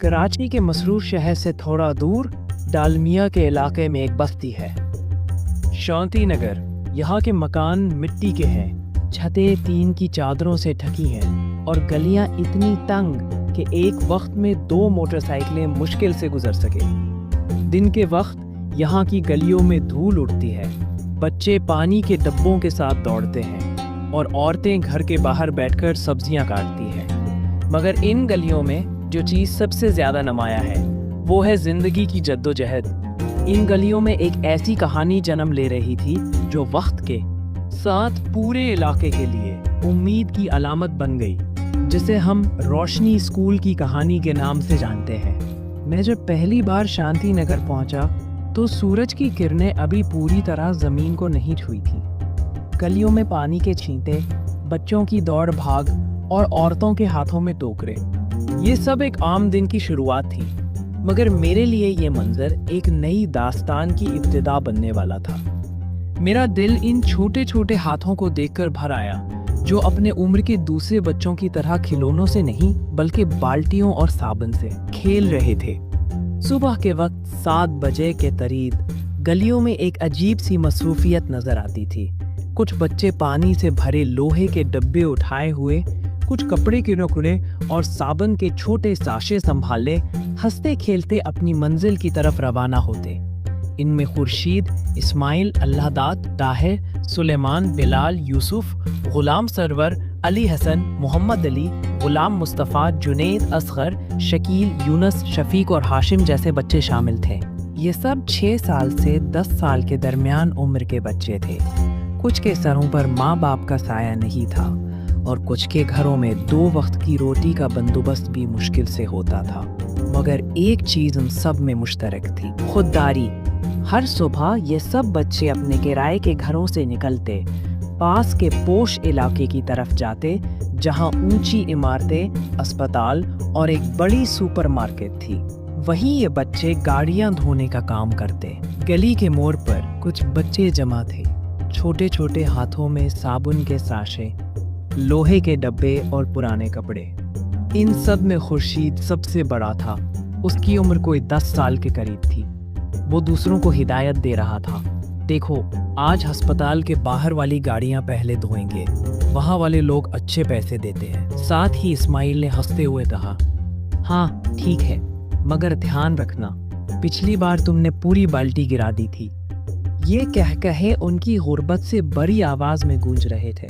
کراچی کے مصروف شہر سے تھوڑا دور ڈالمیا کے علاقے میں ایک بستی ہے، شانتی نگر۔ یہاں کے مکان مٹی کے ہیں، چھتیں ٹین کی چادروں سے ڈھکی ہیں اور گلیاں اتنی تنگ کہ ایک وقت میں 2 موٹر سائیکلیں مشکل سے گزر سکے۔ دن کے وقت یہاں کی گلیوں میں دھول اڑتی ہے، بچے پانی کے ڈبوں کے ساتھ دوڑتے ہیں اور عورتیں گھر کے باہر بیٹھ کر سبزیاں کاٹتی ہیں۔ مگر ان گلیوں میں جو چیز سب سے زیادہ نمایاں ہے وہ ہے زندگی کی جدوجہد۔ ان گلیوں میں ایک ایسی کہانی جنم لے رہی تھی جو وقت کے ساتھ پورے علاقے کے لیے امید کی علامت بن گئی، جسے ہم روشنی اسکول کی کہانی کے نام سے جانتے ہیں۔ میں جب پہلی بار شانتی نگر پہنچا تو سورج کی کرنیں ابھی پوری طرح زمین کو نہیں چھوئی تھیں۔ گلیوں میں پانی کے چھینٹے، بچوں کی دوڑ بھاگ اور عورتوں کے ہاتھوں میں ٹوکرے، یہ سب ایک عام دن کی شروعات تھی، مگر میرے لیے یہ منظر ایک نئی داستان کی ابتدا بننے والا تھا۔ میرا دل ان چھوٹے چھوٹے ہاتھوں کو دیکھ کر بھر آیا جو اپنے عمر کے دوسرے بچوں کی طرح کھلونوں سے نہیں بلکہ بالٹیوں اور صابن سے کھیل رہے تھے۔ صبح کے وقت 7 بجے کے قریب گلیوں میں ایک عجیب سی مصروفیت نظر آتی تھی۔ کچھ بچے پانی سے بھرے لوہے کے ڈبے اٹھائے ہوئے، کچھ کپڑے کے ٹکڑے اور صابن کے چھوٹے ساشے سنبھالے ہنستے کھیلتے اپنی منزل کی طرف روانہ ہوتے۔ ان میں خورشید، اسماعیل، اللہ داد، طاہر، سلیمان، بلال، یوسف، غلام سرور، علی حسن، محمد علی، غلام مصطفیٰ، جنید، اصغر، شکیل، یونس، شفیق اور ہاشم جیسے بچے شامل تھے۔ یہ سب 6 سال سے 10 سال کے درمیان عمر کے بچے تھے۔ کچھ کے سروں پر ماں باپ کا سایہ نہیں تھا اور کچھ کے گھروں میں 2 وقت کی روٹی کا بندوبست بھی مشکل سے ہوتا تھا، مگر ایک چیز ان سب میں مشترک تھی: خودداری۔ ہر صبح یہ سب بچے اپنے کرائے کے گھروں سے نکلتے، پاس کے پوش علاقے کی طرف جاتے جہاں اونچی عمارتیں، اسپتال اور ایک بڑی سپر مارکیٹ تھی۔ وہیں یہ بچے گاڑیاں دھونے کا کام کرتے۔ گلی کے موڑ پر کچھ بچے جمع تھے، چھوٹے چھوٹے ہاتھوں میں صابن کے ساشے، لوہے کے ڈبے اور پرانے کپڑے۔ ان سب میں خورشید سب سے بڑا تھا، اس کی عمر کوئی 10 سال کے قریب تھی۔ وہ دوسروں کو ہدایت دے رہا تھا: دیکھو، آج ہسپتال کے باہر والی گاڑیاں پہلے دھوئیں گے، وہاں والے لوگ اچھے پیسے دیتے ہیں۔ ساتھ ہی اسماعیل نے ہنستے ہوئے کہا: ہاں ٹھیک ہے، مگر دھیان رکھنا، پچھلی بار تم نے پوری بالٹی گرا دی تھی۔ یہ کہے ان کی غربت سے بڑی آواز میں گونج رہے تھے۔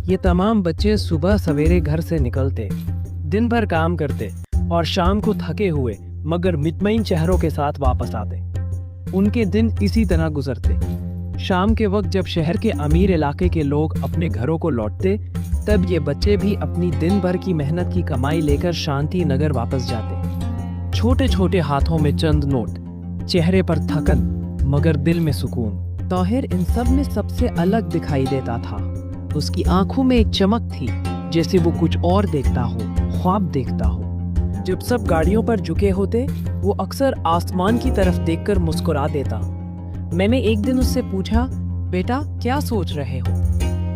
یہ تمام بچے صبح سویرے گھر سے نکلتے، دن بھر کام کرتے اور شام کو تھکے ہوئے مگر مطمئن چہروں کے ساتھ واپس آتے۔ ان کے دن اسی طرح گزرتے۔ شام کے وقت جب شہر کے امیر علاقے کے لوگ اپنے گھروں کو لوٹتے، تب یہ بچے بھی اپنی دن بھر کی محنت کی کمائی لے کر شانتی نگر واپس جاتے۔ چھوٹے چھوٹے ہاتھوں میں چند نوٹ، چہرے پر تھکن مگر دل میں سکون۔ طاہر ان سب میں سب سے الگ دکھائی دیتا تھا۔ اس کی آنکھوں میں ایک چمک تھی، جیسے وہ کچھ اور دیکھتا ہو، خواب دیکھتا ہو۔ جب سب گاڑیوں پر جھکے ہوتے، وہ اکثر آسمان کی طرف دیکھ کر مسکرا دیتا۔ میں نے ایک دن اس سے پوچھا: بیٹا کیا سوچ رہے ہو؟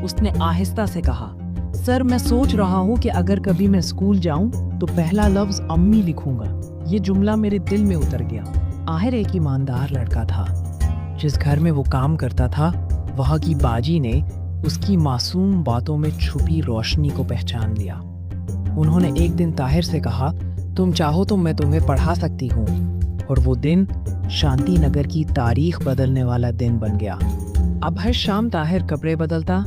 اس نے آہستہ سے کہا: سر، میں سوچ رہا ہوں کہ اگر کبھی میں اسکول جاؤں تو پہلا لفظ امی لکھوں گا۔ یہ جملہ میرے دل میں اتر گیا۔ آہر ایک ایماندار لڑکا تھا۔ جس گھر میں وہ کام کرتا تھا، وہاں کی باجی نے اس کی معصوم باتوں میں چھپی روشنی کو پہچان لیا۔ انہوں نے ایک دن طاہر سے کہا: تم چاہو تو میں تمہیں پڑھا سکتی ہوں۔ اور وہ دن شانتی نگر کی تاریخ بدلنے والا دن بن گیا۔ اب ہر شام طاہر کپڑے بدلتا،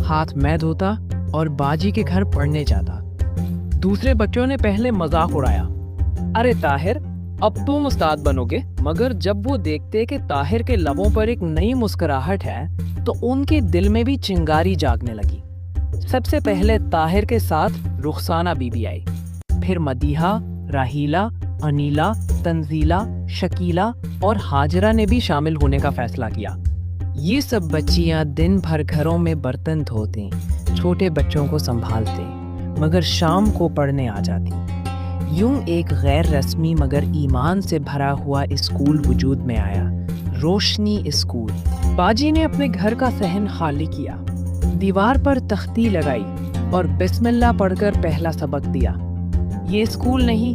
ہاتھ میں دھوتا اور باجی کے گھر پڑھنے جاتا۔ دوسرے بچوں نے پہلے مذاق اڑایا: ارے طاہر، اب تم استاد بنو گے۔ مگر جب وہ دیکھتے کہ طاہر کے لبوں پر ایک نئی مسکراہٹ ہے تو ان کے دل میں بھی چنگاری جاگنے لگی۔ سب سے پہلے طاہر کے ساتھ رخسانہ بی بی آئی، پھر مدیحہ، راحیلہ، انیلا، تنزیلہ، شکیلہ اور ہاجرہ نے بھی شامل ہونے کا فیصلہ کیا۔ یہ سب بچیاں دن بھر گھروں میں برتن دھوتی، چھوٹے بچوں کو سنبھالتے، مگر شام کو پڑھنے آ جاتی۔ یوں ایک غیر رسمی مگر ایمان سے بھرا ہوا اسکول وجود میں آیا، روشنی اسکول۔ باجی نے اپنے گھر کا صحن خالی کیا، دیوار پر تختی لگائی اور بسم اللہ پڑھ کر پہلا سبق دیا۔ یہ اسکول نہیں،